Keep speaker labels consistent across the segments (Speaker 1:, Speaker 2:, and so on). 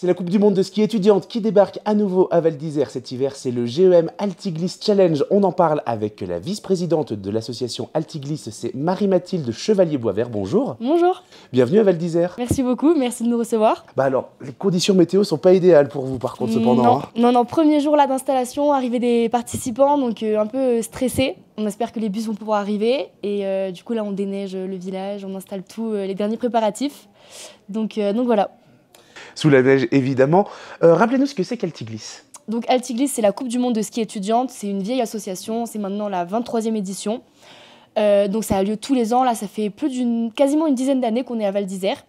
Speaker 1: C'est la Coupe du Monde de ski étudiante qui débarque à nouveau à Val d'Isère cet hiver. C'est le GEM Altiglisse Challenge. On en parle avec la vice-présidente de l'association Altiglisse, c'est Marie-Mathilde Chevalier-Boisvert. Bonjour.
Speaker 2: Bonjour.
Speaker 1: Bienvenue à Val d'Isère.
Speaker 2: Merci beaucoup, merci de nous recevoir.
Speaker 1: Alors, les conditions météo sont pas idéales pour vous par contre cependant.
Speaker 2: Non, premier jour là d'installation, arrivée des participants, donc un peu stressé. On espère que les bus vont pouvoir arriver et du coup là on déneige le village, on installe tout, les derniers préparatifs. Donc voilà.
Speaker 1: Sous la neige évidemment. Rappelez-nous ce que c'est qu'Altiglisse.
Speaker 2: Donc Altiglisse, c'est la Coupe du Monde de ski étudiante, c'est une vieille association, c'est maintenant la 23e édition. Donc ça a lieu tous les ans, là ça fait quasiment une dizaine d'années qu'on est à Val d'Isère.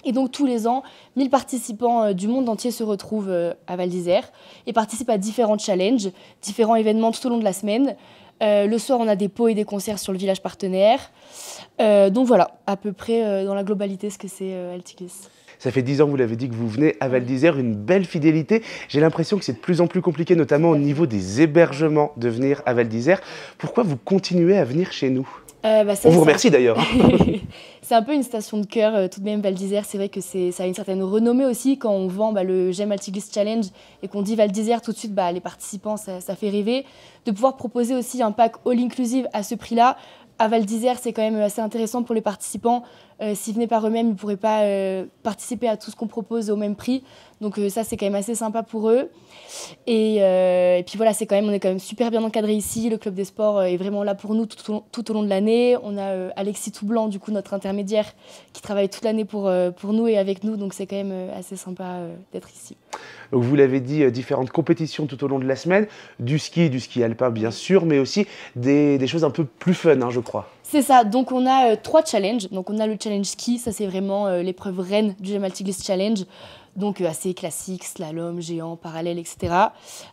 Speaker 2: Et donc tous les ans, 1000 participants du monde entier se retrouvent à Val d'Isère et participent à différents challenges, différents événements tout au long de la semaine. Le soir, on a des pots et des concerts sur le village partenaire. Donc voilà, à peu près dans la globalité ce que c'est Altiglisse.
Speaker 1: Ça fait 10 ans, vous l'avez dit, que vous venez à Val d'Isère, une belle fidélité. J'ai l'impression que c'est de plus en plus compliqué, notamment au niveau des hébergements, de venir à Val d'Isère. Pourquoi vous continuez à venir chez nous ? On vous remercie d'ailleurs.
Speaker 2: C'est un peu une station de cœur, tout de même, Val d'Isère. C'est vrai que ça a une certaine renommée aussi quand on vend le GEM Altiglisse Challenge et qu'on dit Val d'Isère, tout de suite, les participants, ça fait rêver. De pouvoir proposer aussi un pack all-inclusive à ce prix-là, à Val d'Isère, c'est quand même assez intéressant pour les participants. S'ils venaient par eux-mêmes, ils ne pourraient pas participer à tout ce qu'on propose au même prix. Donc ça, c'est quand même assez sympa pour eux. Et puis voilà, on est quand même super bien encadré ici. Le club des sports est vraiment là pour nous tout au long de l'année. On a Alexis Toublanc, du coup, notre intermédiaire, qui travaille toute l'année pour nous et avec nous. Donc c'est quand même assez sympa d'être ici.
Speaker 1: Donc, vous l'avez dit, différentes compétitions tout au long de la semaine, du ski alpin bien sûr, mais aussi des choses un peu plus fun, je crois.
Speaker 2: C'est ça, donc on a 3 challenges. Donc on a le challenge ski, ça c'est vraiment l'épreuve reine du GEM Altiglisse Challenge. Donc assez classique, slalom, géant, parallèle, etc.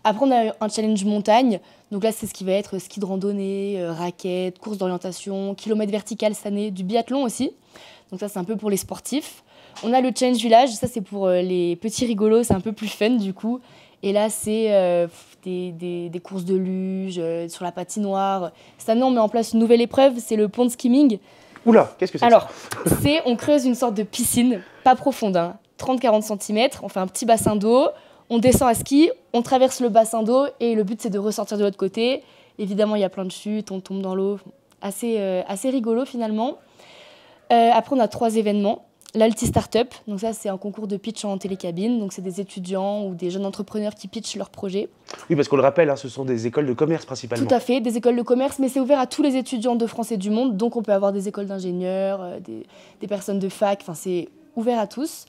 Speaker 2: Après on a un challenge montagne. Donc là c'est ce qui va être ski de randonnée, raquettes, course d'orientation, kilomètre vertical cette année, du biathlon aussi. Donc ça c'est un peu pour les sportifs. On a le challenge village, ça c'est pour les petits rigolos, c'est un peu plus fun du coup. Et là c'est des courses de luge, sur la patinoire. Cette année on met en place une nouvelle épreuve, c'est le pond skimming.
Speaker 1: Oula, qu'est-ce que c'est?
Speaker 2: Alors, on creuse une sorte de piscine, pas profonde, 30-40 cm, on fait un petit bassin d'eau, on descend à ski, on traverse le bassin d'eau et le but c'est de ressortir de l'autre côté. Évidemment il y a plein de chutes, on tombe dans l'eau, assez rigolo finalement. Après on a 3 événements. L'Alti Startup, donc ça c'est un concours de pitch en télécabine, donc c'est des étudiants ou des jeunes entrepreneurs qui pitchent leurs projets.
Speaker 1: Oui, parce qu'on le rappelle, ce sont des écoles de commerce principalement.
Speaker 2: Tout à fait, des écoles de commerce, mais c'est ouvert à tous les étudiants de France et du monde, donc on peut avoir des écoles d'ingénieurs, des personnes de fac, c'est ouvert à tous.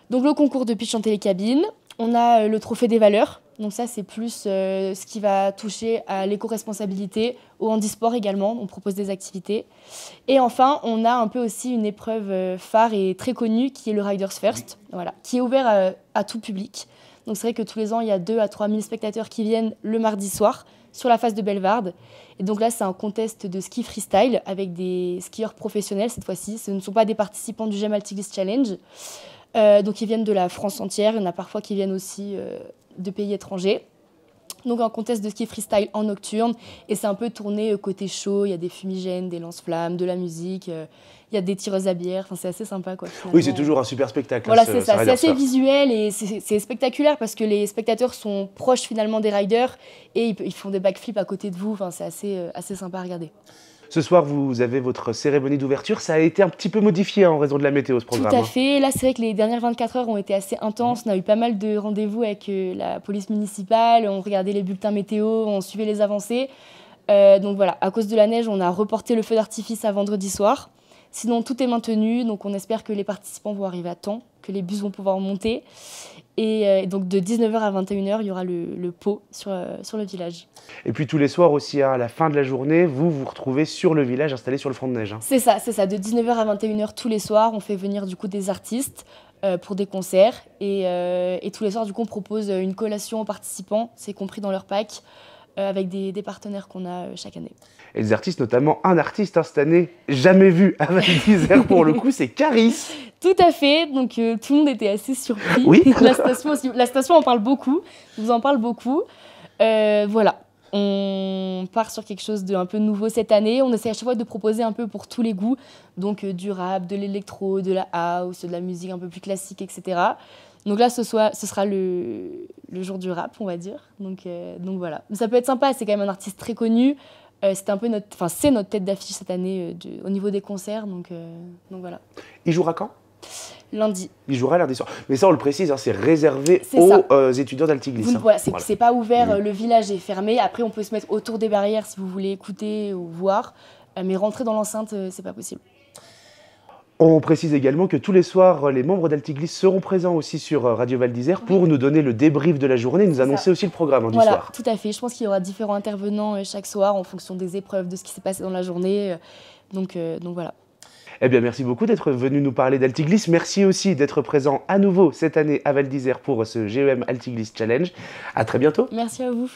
Speaker 2: Donc le concours de pitch en télécabine, on a le trophée des valeurs, donc ça c'est plus ce qui va toucher à l'éco-responsabilité, au handisport également, on propose des activités. Et enfin, on a un peu aussi une épreuve phare et très connue qui est le Riders First, voilà, qui est ouvert à tout public. Donc c'est vrai que tous les ans, il y a 2 à 3 000 spectateurs qui viennent le mardi soir sur la face de Bellevarde. Et donc là, c'est un contest de ski freestyle avec des skieurs professionnels cette fois-ci. Ce ne sont pas des participants du GEM Altiglisse Challenge. Donc ils viennent de la France entière, il y en a parfois qui viennent aussi de pays étrangers. Donc un contest de ski freestyle en nocturne et c'est un peu tourné côté show, il y a des fumigènes, des lance-flammes, de la musique, il y a des tireuses à bière, c'est assez sympa quoi. Finalement.
Speaker 1: Oui, c'est toujours un super spectacle.
Speaker 2: Voilà, c'est ça, c'est assez visuel et c'est spectaculaire parce que les spectateurs sont proches finalement des riders et ils font des backflips à côté de vous, c'est assez sympa à regarder.
Speaker 1: Ce soir, vous avez votre cérémonie d'ouverture. Ça a été un petit peu modifié en raison de la météo, ce programme.
Speaker 2: Tout à fait. Là, c'est vrai que les dernières 24 heures ont été assez intenses. On a eu pas mal de rendez-vous avec la police municipale. On regardait les bulletins météo, on suivait les avancées. Donc voilà, à cause de la neige, on a reporté le feu d'artifice à vendredi soir. Sinon, tout est maintenu. Donc on espère que les participants vont arriver à temps, que les bus vont pouvoir monter. Et donc de 19h à 21h, il y aura le pot sur le village.
Speaker 1: Et puis tous les soirs aussi, à la fin de la journée, vous vous retrouvez sur le village, installé sur le front de neige.
Speaker 2: C'est ça. De 19h à 21h tous les soirs, on fait venir du coup des artistes pour des concerts. Et tous les soirs, du coup, on propose une collation aux participants, c'est compris dans leur pack, avec des partenaires qu'on a chaque année.
Speaker 1: Et les artistes, notamment un artiste cette année, jamais vu à Val d'Isère pour le coup, c'est Caris.
Speaker 2: Tout à fait, donc tout le monde était assez surpris.
Speaker 1: Oui.
Speaker 2: La station en parle beaucoup, vous en parle beaucoup. Voilà, on part sur quelque chose d'un peu nouveau cette année. On essaie à chaque fois de proposer un peu pour tous les goûts, donc du rap, de l'électro, de la house, de la musique un peu plus classique, etc. Donc là, ce sera le jour du rap, on va dire. Donc voilà. Mais ça peut être sympa, c'est quand même un artiste très connu. C'est notre tête d'affiche cette année au niveau des concerts. Donc voilà.
Speaker 1: Il jouera quand ?
Speaker 2: Lundi.
Speaker 1: Il jouera lundi soir. Mais ça, on le précise, hein, c'est réservé aux étudiants d'Altiglis.
Speaker 2: Voilà, c'est pas ouvert, le village est fermé. Après, on peut se mettre autour des barrières si vous voulez écouter ou voir. Mais rentrer dans l'enceinte, c'est pas possible.
Speaker 1: On précise également que tous les soirs, les membres d'Altiglis seront présents aussi sur Radio Val d'Isère pour nous donner le débrief de la journée et nous annoncer aussi le programme du soir.
Speaker 2: Voilà, tout à fait. Je pense qu'il y aura différents intervenants chaque soir en fonction des épreuves, de ce qui s'est passé dans la journée. Donc voilà.
Speaker 1: Eh bien, merci beaucoup d'être venu nous parler d'Altiglis. Merci aussi d'être présent à nouveau cette année à Val d'Isère pour ce GEM Altiglis Challenge. À très bientôt.
Speaker 2: Merci à vous.